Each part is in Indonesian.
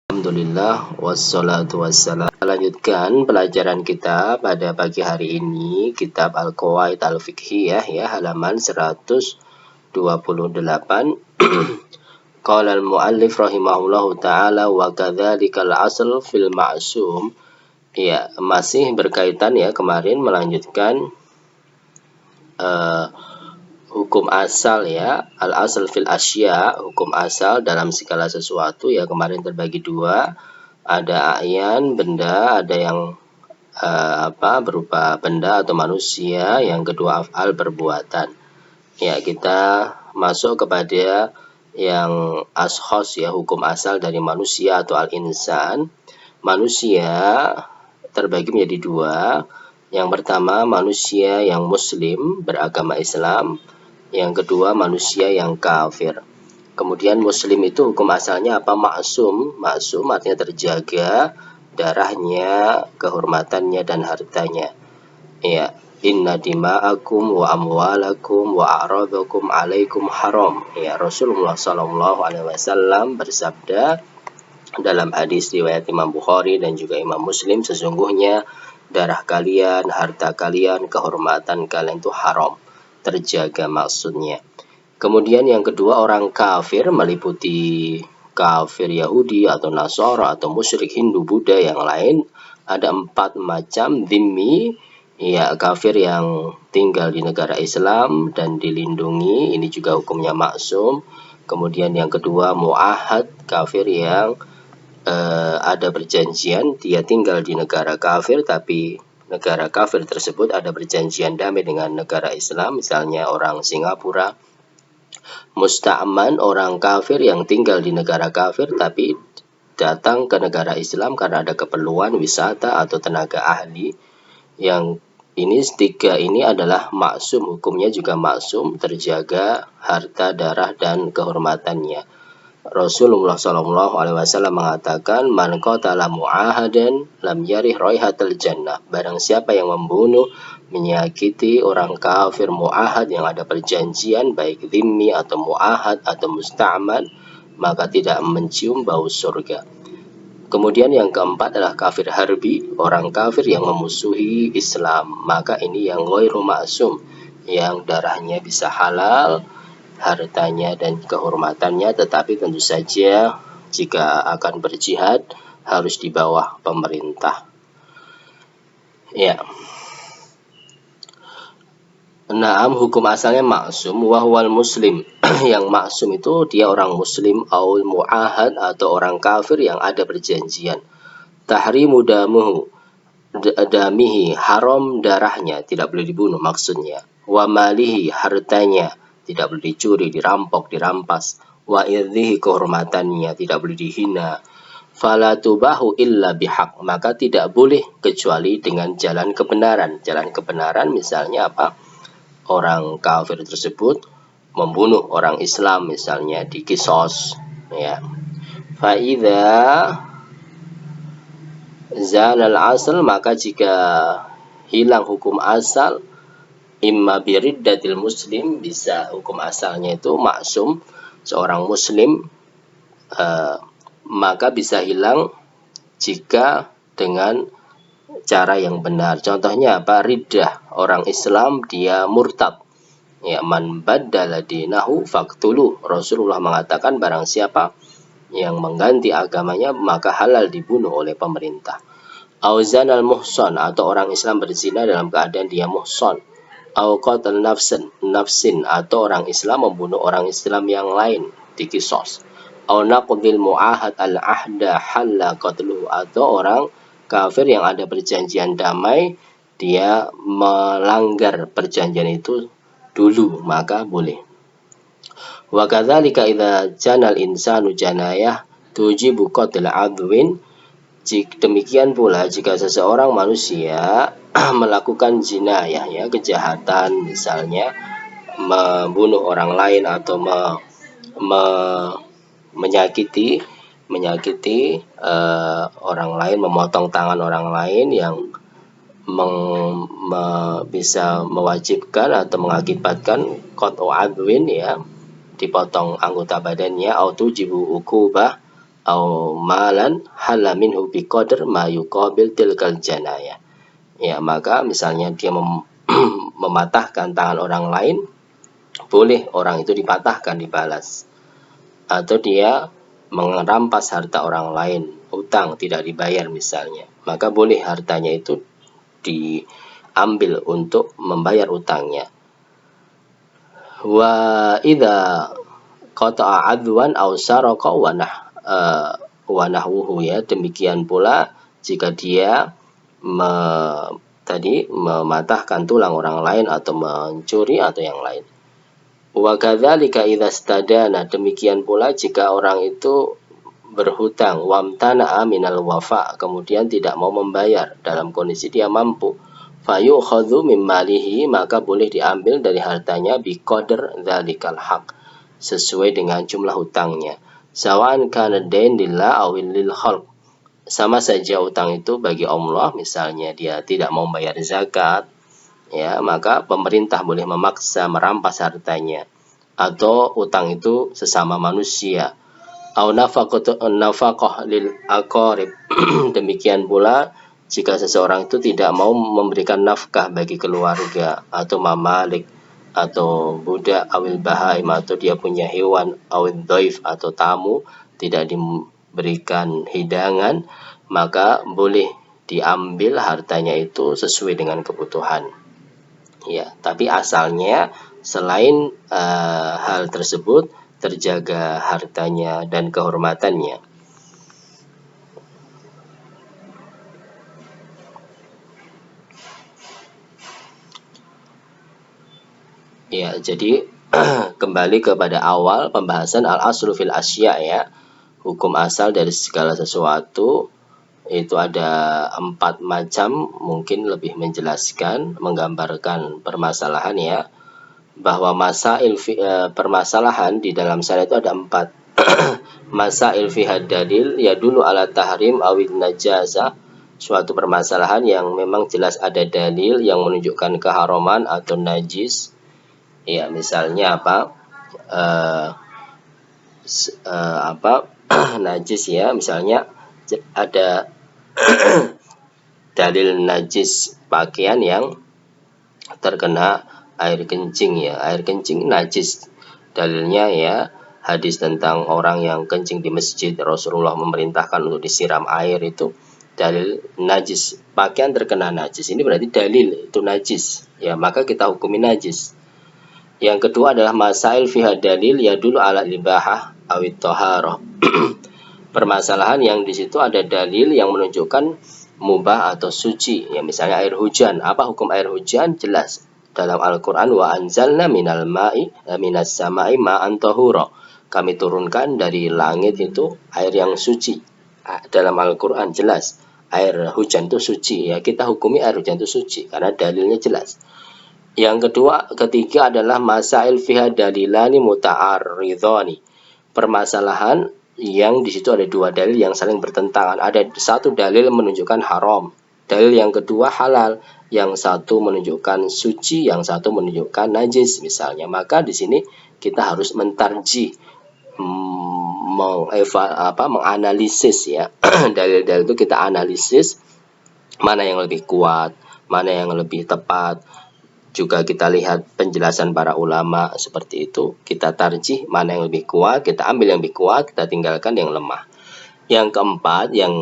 Alhamdulillah wassalatu wassalam. Lanjutkan pelajaran kita pada pagi hari ini kitab Al-Qawaid Al-Fiqhiyah ya, halaman 128. Qala al-muallif rahimahullahu taala wa kadzzalikal asl fil ma'sum. Ya, masih berkaitan ya, kemarin melanjutkan hukum asal ya, al-asal fil asya, hukum asal dalam segala sesuatu ya. Kemarin terbagi dua, ada a'yan benda, ada yang berupa benda atau manusia, yang kedua af'al perbuatan. Ya, kita masuk kepada yang ashos ya, hukum asal dari manusia atau al-insan. Manusia terbagi menjadi dua. Yang pertama manusia yang muslim beragama Islam, yang kedua manusia yang kafir. Kemudian muslim itu hukum asalnya apa? Maksum. Maksum artinya terjaga darahnya, kehormatannya dan hartanya. Ya, inna dima'akum wa amwalakum wa a'radakum alaikum haram. Ya, Rasulullah SAW bersabda dalam hadis riwayat Imam Bukhari dan juga Imam Muslim, sesungguhnya darah kalian, harta kalian, kehormatan kalian itu haram, terjaga maksudnya. Kemudian yang kedua orang kafir, meliputi kafir Yahudi atau Nasara atau musyrik Hindu, Buddha yang lain. Ada 4 macam. Dhimmi, ya, kafir yang tinggal di negara Islam dan dilindungi, ini juga hukumnya maksum. Kemudian yang kedua mu'ahad, kafir yang ada perjanjian, dia tinggal di negara kafir tapi negara kafir tersebut ada perjanjian damai dengan negara Islam, misalnya orang Singapura. Musta'man, orang kafir yang tinggal di negara kafir tapi datang ke negara Islam karena ada keperluan wisata atau tenaga ahli. Yang ini 3 ini adalah maksum, hukumnya juga maksum, terjaga harta, darah dan kehormatannya. Rasulullah SAW mengatakan, man qatala mu'ahadan lam yarih raihatal jannah. Barang siapa yang membunuh, menyakiti orang kafir mu'ahad yang ada perjanjian, baik dhimmi atau mu'ahad atau musta'man, maka tidak mencium bau surga. Kemudian yang keempat adalah kafir harbi, orang kafir yang memusuhi Islam, maka ini yang ghairu ma'sum, yang darahnya bisa halal, hartanya dan kehormatannya, tetapi tentu saja jika akan berjihad harus di bawah pemerintah. Ya. Naam, hukum asalnya maksum, wahwal muslim. Yang maksum itu dia orang muslim, aul mu'ahad atau orang kafir yang ada perjanjian. Tahrimu damuhu, damihi, haram darahnya, tidak boleh dibunuh maksudnya. Wa malihi, hartanya, tidak boleh dicuri, dirampok, dirampas. Wa idhihi, kehormatannya, tidak boleh dihina. Fala tubahu illa bihaq, maka tidak boleh kecuali dengan jalan kebenaran. Jalan kebenaran misalnya apa? Orang kafir tersebut membunuh orang Islam, misalnya di kisos ya. Fa idza zalal asal, maka jika hilang hukum asal, imma biriddatil muslim, bisa hukum asalnya itu maksum, seorang muslim, maka bisa hilang jika dengan cara yang benar. Contohnya apa? Riddah, orang Islam dia murtad. Ya, man baddala dinahu faqtulu. Rasulullah mengatakan barang siapa yang mengganti agamanya maka halal dibunuh oleh pemerintah. Auzanal muhsan, atau orang Islam berzina dalam keadaan dia muhsan. Au qatal nafsin, atau orang Islam membunuh orang Islam yang lain di kisos. Au naqdil mu'ahad al-ahda halla qatluhu, atau orang kafir yang ada perjanjian damai, dia melanggar perjanjian itu dulu, maka boleh. Wa kadzalika idza janal insanu janayah tujibu qatl adwin. Demikian pula jika seseorang manusia melakukan jinayah ya, kejahatan, misalnya membunuh orang lain atau menyakiti orang lain, memotong tangan orang lain yang bisa mewajibkan atau mengakibatkan qat'u adwin ya, dipotong anggota badannya, autu jibu ukubah au malan hala minhu biqadar ma yuqabil tilkal janaya. Ya, maka misalnya dia mematahkan tangan orang lain, boleh orang itu dipatahkan, dibalas. Atau dia merampas harta orang lain, utang tidak dibayar misalnya, maka boleh hartanya itu diambil untuk membayar utangnya. Wa idza qata'a adwan aw saraqa wa nahwuhu, ya, demikian pula jika dia mematahkan tulang orang lain atau mencuri atau yang lain. Wa kadzalika idza stadana, demikian pula jika orang itu berhutang, wamtana'a minal wafa, kemudian tidak mau membayar dalam kondisi dia mampu, fayukhadhu min malihi, maka boleh diambil dari hartanya biqadar dzalikal haq, sesuai dengan jumlah hutangnya. Sawan kana dain lillah aw lil khalq, sama saja utang itu bagi Allah, misalnya dia tidak mau bayar zakat, ya, maka pemerintah boleh memaksa merampas hartanya, atau utang itu sesama manusia. Au nafaqah lil aqarib, demikian pula jika seseorang itu tidak mau memberikan nafkah bagi keluarga atau mamalik atau budak, awil bahaim, atau dia punya hewan, awil dhaif, atau tamu tidak diberikan hidangan, maka boleh diambil hartanya itu sesuai dengan kebutuhan. Ya, tapi asalnya selain hal tersebut terjaga hartanya dan kehormatannya. Ya, jadi kembali kepada awal pembahasan al-aslu fil asya, ya. Hukum asal dari segala sesuatu itu ada 4 macam, mungkin lebih menjelaskan, menggambarkan permasalahan, ya. Bahwa permasalahan di dalam syariat itu ada 4. Masail fihad dalil ya dulu ala tahrim awil najazah, suatu permasalahan yang memang jelas ada dalil yang menunjukkan keharaman atau najis. Ya, misalnya apa? Najis, ya, misalnya ada dalil najis pakaian yang terkena air kencing, ya. Air kencing najis. Dalilnya, ya, hadis tentang orang yang kencing di masjid, Rasulullah memerintahkan untuk disiram air, itu dalil najis. Pakaian terkena najis, ini berarti dalil itu najis, ya, maka kita hukumi najis. Yang kedua adalah masail fiha dalil ya dulu ala ibahah awit toharoh. Permasalahan yang di situ ada dalil yang menunjukkan mubah atau suci, ya, misalnya air hujan. Apa hukum air hujan? Jelas dalam Al-Quran, wa anzalna minal ma'i minas sama'i ma'an tahura, kami turunkan dari langit itu air yang suci. Dalam Al-Quran jelas air hujan itu suci, ya, kita hukumi air hujan itu suci karena dalilnya jelas. Yang ketiga adalah masail fiha dalilani muta'arridhani, permasalahan yang di situ ada 2 dalil yang saling bertentangan. Ada satu dalil menunjukkan haram, dalil yang kedua halal, yang satu menunjukkan suci, yang satu menunjukkan najis misalnya. Maka di sini kita harus mentarjih, menganalisis, ya. Dalil-dalil itu kita analisis mana yang lebih kuat, mana yang lebih tepat. Juga kita lihat penjelasan para ulama seperti itu. Kita tarjih mana yang lebih kuat, kita ambil yang lebih kuat, kita tinggalkan yang lemah. Yang keempat, yang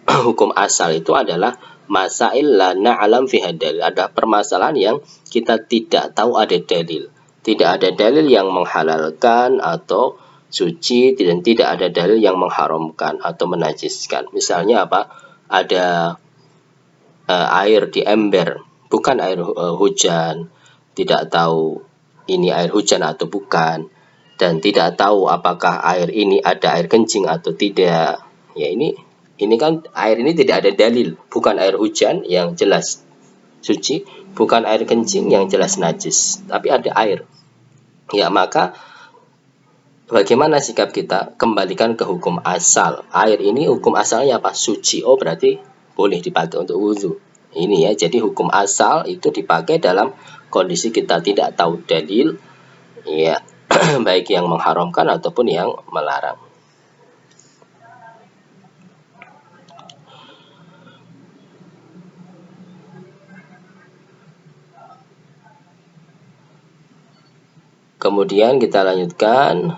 hukum asal itu adalah masail la na'lam fiha dalil. Ada permasalahan yang kita tidak tahu ada dalil. Tidak ada dalil yang menghalalkan atau suci, dan tidak ada dalil yang mengharamkan atau menajiskan. Misalnya apa? Ada air di ember, bukan air hujan, tidak tahu ini air hujan atau bukan, dan tidak tahu apakah air ini ada air kencing atau tidak. Ya, ini kan air ini tidak ada dalil, bukan air hujan yang jelas suci, bukan air kencing yang jelas najis, tapi ada air. Ya, maka bagaimana sikap kita? Kembalikan ke hukum asal. Air ini hukum asalnya apa? Suci. Oh, berarti boleh dipakai untuk wudhu. Ini, ya, jadi hukum asal itu dipakai dalam kondisi kita tidak tahu dalil, ya, baik yang mengharamkan ataupun yang melarang. Kemudian kita lanjutkan.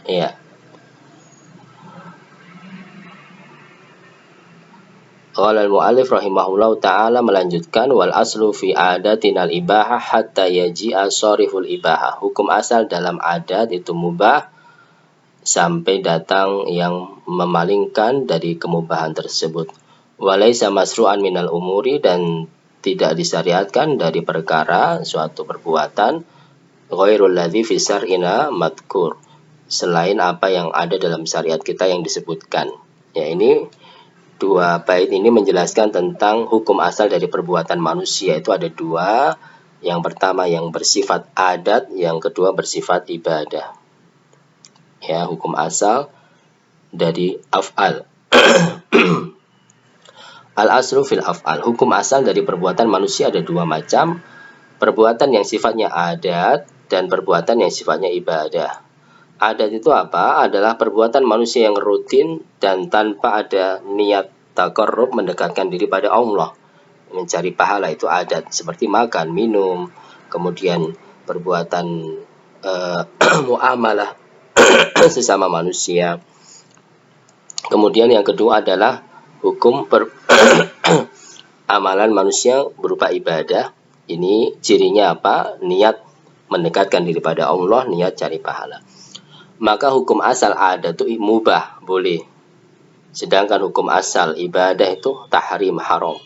Ya. Qala al-mu'allif rahimahullahu ta'ala melanjutkan wal aslu fi adatinal ibahah hatta yaji'a shariful ibahah. Hukum asal dalam adat itu mubah sampai datang yang memalingkan dari kemubahan tersebut. Walaysa masru'an minal umuri, dan tidak disyariatkan dari perkara suatu perbuatan ghairul ladzi fi syar'ina madkur, selain apa yang ada dalam syariat kita yang disebutkan. Ya, ini dua bait ini menjelaskan tentang hukum asal dari perbuatan manusia. Itu ada dua. Yang pertama yang bersifat adat, yang kedua bersifat ibadah. Ya, hukum asal dari af'al. Al-aslu fil af'al. Hukum asal dari perbuatan manusia ada dua macam. Perbuatan yang sifatnya adat dan perbuatan yang sifatnya ibadah. Adat itu apa? Adalah perbuatan manusia yang rutin dan tanpa ada niat taqarrub, mendekatkan diri pada Allah, mencari pahala, itu adat. Seperti makan, minum, kemudian perbuatan muamalah sesama manusia. Kemudian yang kedua adalah hukum amalan manusia berupa ibadah. Ini cirinya apa? Niat mendekatkan diri pada Allah, niat cari pahala. Maka hukum asal adat itu mubah, boleh. Sedangkan hukum asal ibadah itu tahrim, haram.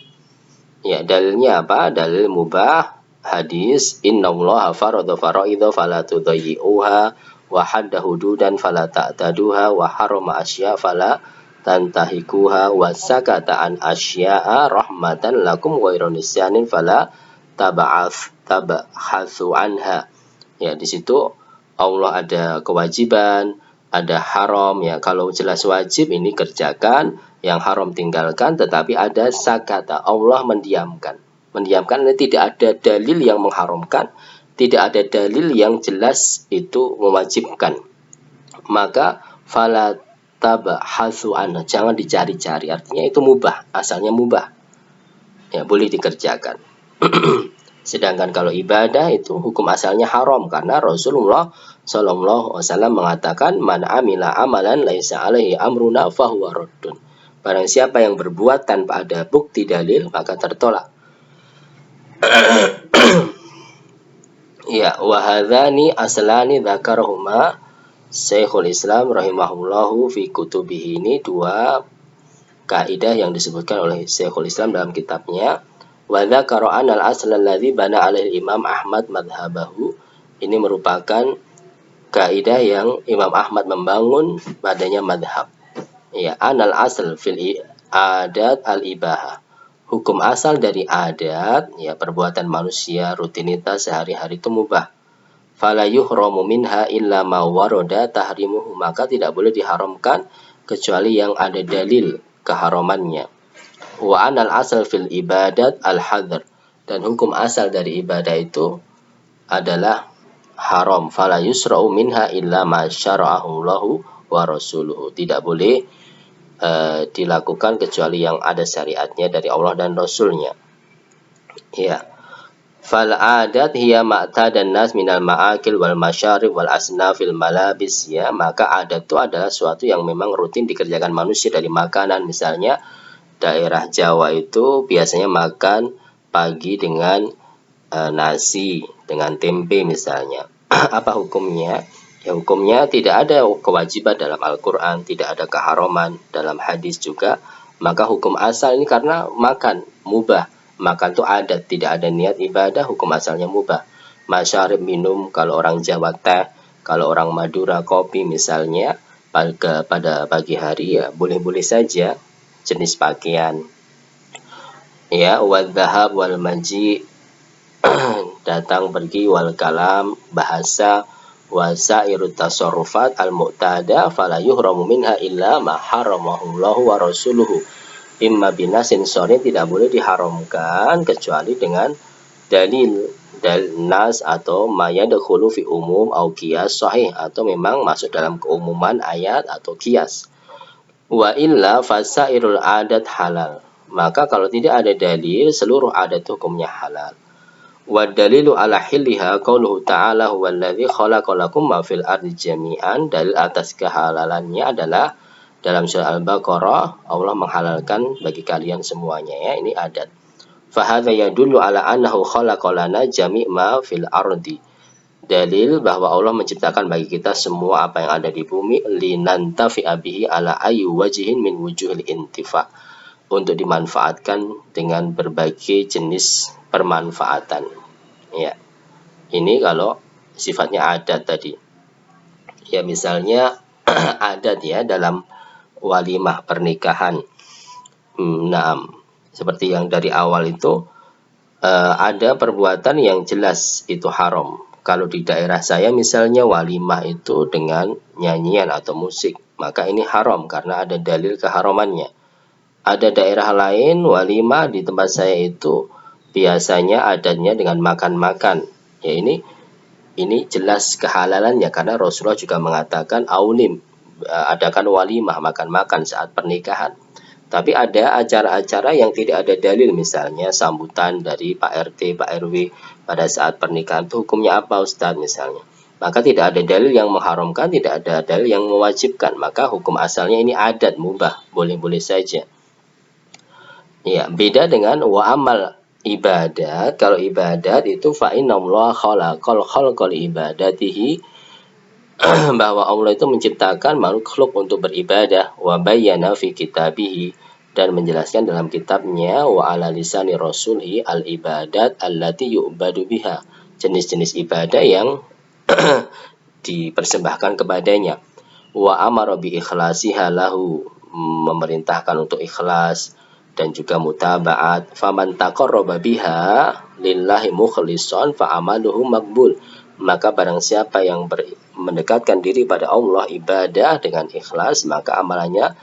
Ya, dalilnya apa? Dalil mubah hadis innallaha farada faraidha fala tudayyi'uha wa hadda hududan fala ta'taduha wa harama asya fala tantahikuha wa sakata an asya'a rahmatan lakum ghairu nisyanin fala tab'atsu anha. Ya, di situ Allah ada kewajiban, ada haram. Ya, kalau jelas wajib ini kerjakan, yang haram tinggalkan. Tetapi ada sakata, Allah mendiamkan. Mendiamkan ini tidak ada dalil yang mengharamkan, tidak ada dalil yang jelas itu mewajibkan. Maka fala tab'atsu anha, jangan dicari-cari. Artinya itu mubah, asalnya mubah. Ya, boleh dikerjakan. Sedangkan kalau ibadah itu hukum asalnya haram, karena Rasulullah Shallallahu Alaihi Wasallam mengatakan man amila amalan laisa alaihi amruna fahuwa raddun. Barang siapa yang berbuat tanpa ada bukti dalil maka tertolak. Ya, wahadzani aslani dzakarahuma Syekhul Islam rahimahullahu fi kutubihi. Ini dua kaidah yang disebutkan oleh Syekhul Islam dalam kitabnya. Wa dzakara anal asl alladzi bana alaihi Imam Ahmad madhhabahu. Ini merupakan kaidah yang Imam Ahmad membangun padanya madhab. Ya, anal asl fil adat al ibahah. Hukum asal dari adat, ya perbuatan manusia, rutinitas sehari-hari itu mubah. Fala yuhramu minha illa ma warada tahrimuhu, maka tidak boleh diharamkan kecuali yang ada dalil keharamannya. Wa anal asal fil ibadat al hadr, dan hukum asal dari ibadah itu adalah haram. Fala yusra'u minha illa ma syara'ahu Allahu wa rasuluhu, tidak boleh dilakukan kecuali yang ada syariatnya dari Allah dan Rasulnya. Ya. Fal adat hiya ma'tadan nas minal ma'akil wal masyarib wal asnafil malabis. Ya, maka adat itu adalah suatu yang memang rutin dikerjakan manusia dari makanan. Misalnya daerah Jawa itu biasanya makan pagi dengan nasi dengan tempe misalnya. Apa hukumnya? Ya, hukumnya tidak ada kewajiban dalam Al-Quran, tidak ada keharaman dalam hadis juga. Maka hukum asal ini karena makan mubah. Makan itu adat, tidak ada niat ibadah, hukum asalnya mubah. Masyarib, minum, kalau orang Jawa teh, kalau orang Madura kopi misalnya, pada pagi hari ya boleh-boleh saja. Jenis pakaian. Ya, wadhahab wal maji, datang pergi, wal kalam, bahasa, wasairut tasarrufat al mu'tada fala yuhramu minha illa ma haramahu Allahu wa rasuluhu. Imma binasin sore, tidak boleh diharamkan kecuali dengan dalil nas atau mayadkhulu fi umum au qiyas sahih, atau memang masuk dalam keumuman ayat atau qiyas. Wa illa fasairul adat halal, maka kalau tidak ada dalil seluruh adat hukumnya halal. Wa dalilu ala hilliha qauluhu ta'ala huwallazi khalaqalakum ma fil ardi jami'an. Dalil atas kehalalannya adalah dalam surah Al-Baqarah, Allah menghalalkan bagi kalian semuanya, ya. Ini adat. Fahadha yadullu ala annahu khalaqalana jami' ma fil ardi. Dalil bahwa Allah menciptakan bagi kita semua apa yang ada di bumi, linantafi'a bihi ala ayu wajihin min wujuhil intifa, untuk dimanfaatkan dengan berbagai jenis permanfaatan, ya. Ini kalau sifatnya adat tadi, ya. Misalnya adat, ya, dalam walimah pernikahan. Nah, seperti yang dari awal itu, ada perbuatan yang jelas itu haram. Kalau di daerah saya misalnya walimah itu dengan nyanyian atau musik, maka ini haram karena ada dalil keharamannya. Ada daerah lain walimah di tempat saya itu biasanya adatnya dengan makan-makan. Ya, ini jelas kehalalannya karena Rasulullah juga mengatakan aulim, adakan walimah, makan-makan saat pernikahan. Tapi ada acara-acara yang tidak ada dalil, misalnya sambutan dari Pak RT, Pak RW pada saat pernikahan, itu hukumnya apa Ustadz misalnya. Maka tidak ada dalil yang mengharamkan, tidak ada dalil yang mewajibkan. Maka hukum asalnya ini adat mubah, boleh-boleh saja. Ya, beda dengan wa amal ibadat. Kalau ibadat itu fa innallaha khalaqal khalqa li ibadatihi, bahwa Allah itu menciptakan makhluk untuk beribadah, wa bayyana fi kitabihi, dan menjelaskan dalam kitabnya, wa ala lisani rasulihi al ibadat allati yu'badu biha, jenis-jenis ibadah yang dipersembahkan kepadanya. Wa amara bi ikhlasiha lahu, memerintahkan untuk ikhlas dan juga mutaba'at. Faman taqarraba biha lillahi mukhlishan fa amaluhu maqbul, maka barang siapa yang mendekatkan diri pada Allah ibadah dengan ikhlas, maka amalannya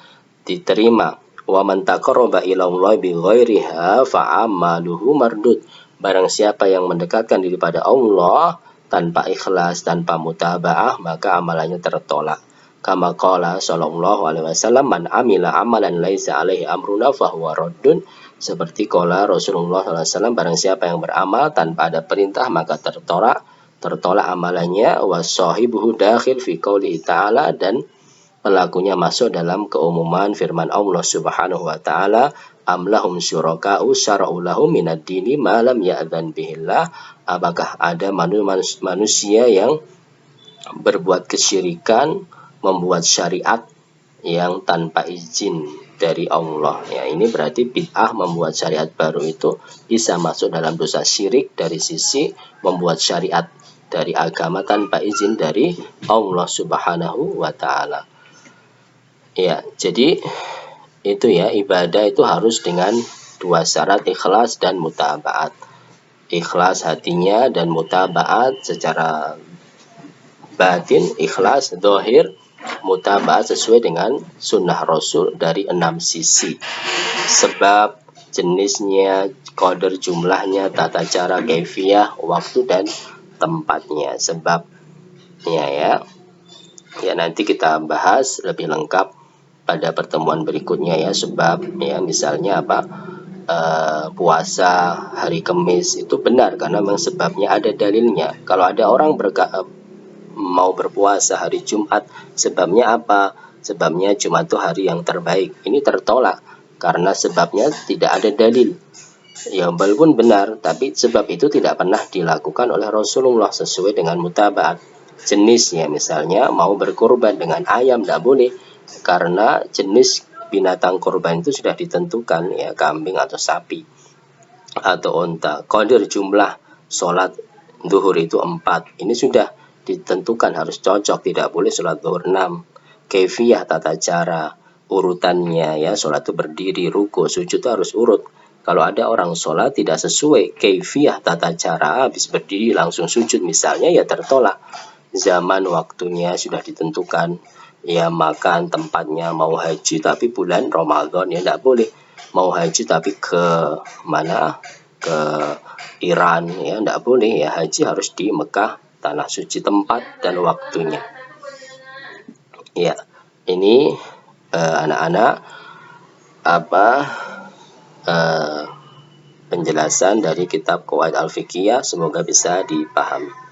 diterima. Wa man taqarraba ila Allah bi ghairiha fa amaluhu mardud, barang siapa yang mendekatkan diri pada Allah tanpa ikhlas, tanpa mutaba'ah, maka amalannya tertolak. Kama qala sallallahu alaihi wasallam, man amila amalan laisa alaihi amruna fahuwa raddun, seperti qala Rasulullah SAW, barang siapa yang beramal tanpa ada perintah maka tertolak amalannya. Wasahibuhu dakhil fi qoulihi ta'ala, dan pelakunya masuk dalam keumuman firman Allah Subhanahu wa taala, am lahum syuraka'u syara'u lahum minad dini ma lam ya'dzan bihillah, apakah ada manusia yang berbuat kesyirikan, membuat syariat yang tanpa izin dari Allah. Ya, ini berarti bid'ah, membuat syariat baru itu bisa masuk dalam dosa syirik dari sisi membuat syariat dari agama tanpa izin dari Allah Subhanahu wa taala. Ya, jadi itu, ya, ibadah itu harus dengan dua syarat, ikhlas dan mutaba'at. Ikhlas hatinya dan mutaba'at secara batin, ikhlas zahir, mutaba'at sesuai dengan sunnah Rasul dari 6 sisi. Sebab, jenisnya, qadar jumlahnya, tata cara, kaifiyah, waktu dan tempatnya. Sebabnya, ya. Ya, nanti kita bahas lebih lengkap pada pertemuan berikutnya, ya. Sebab, ya, misalnya apa, puasa hari Kamis itu benar karena memang sebabnya ada dalilnya. Kalau ada orang mau berpuasa hari Jumat, sebabnya apa? Sebabnya Jumat itu hari yang terbaik. Ini tertolak karena sebabnya tidak ada dalil. Ya, walaupun benar, tapi sebab itu tidak pernah dilakukan oleh Rasulullah sesuai dengan mutaba'at. Jenisnya, misalnya mau berkorban dengan ayam, tidak boleh karena jenis binatang korban itu sudah ditentukan, ya, kambing atau sapi atau unta. Qadar jumlah sholat zuhur itu 4, ini sudah ditentukan, harus cocok, tidak boleh sholat zuhur 6. Kaifiyah, tata cara, urutannya, ya, sholat itu berdiri, ruku, sujud itu harus urut. Kalau ada orang sholat tidak sesuai kaifiyah tata cara, habis berdiri langsung sujud misalnya, ya tertolak. Zaman waktunya sudah ditentukan, ya, makan tempatnya, mau haji tapi bulan Ramadan, ya tidak boleh. Mau haji tapi ke mana, ke Iran, ya tidak boleh, ya, haji harus di Mekah, tanah suci, tempat dan waktunya. Ya, ini anak-anak penjelasan dari kitab Qawaid Al-Fiqhiyah, semoga bisa dipahami.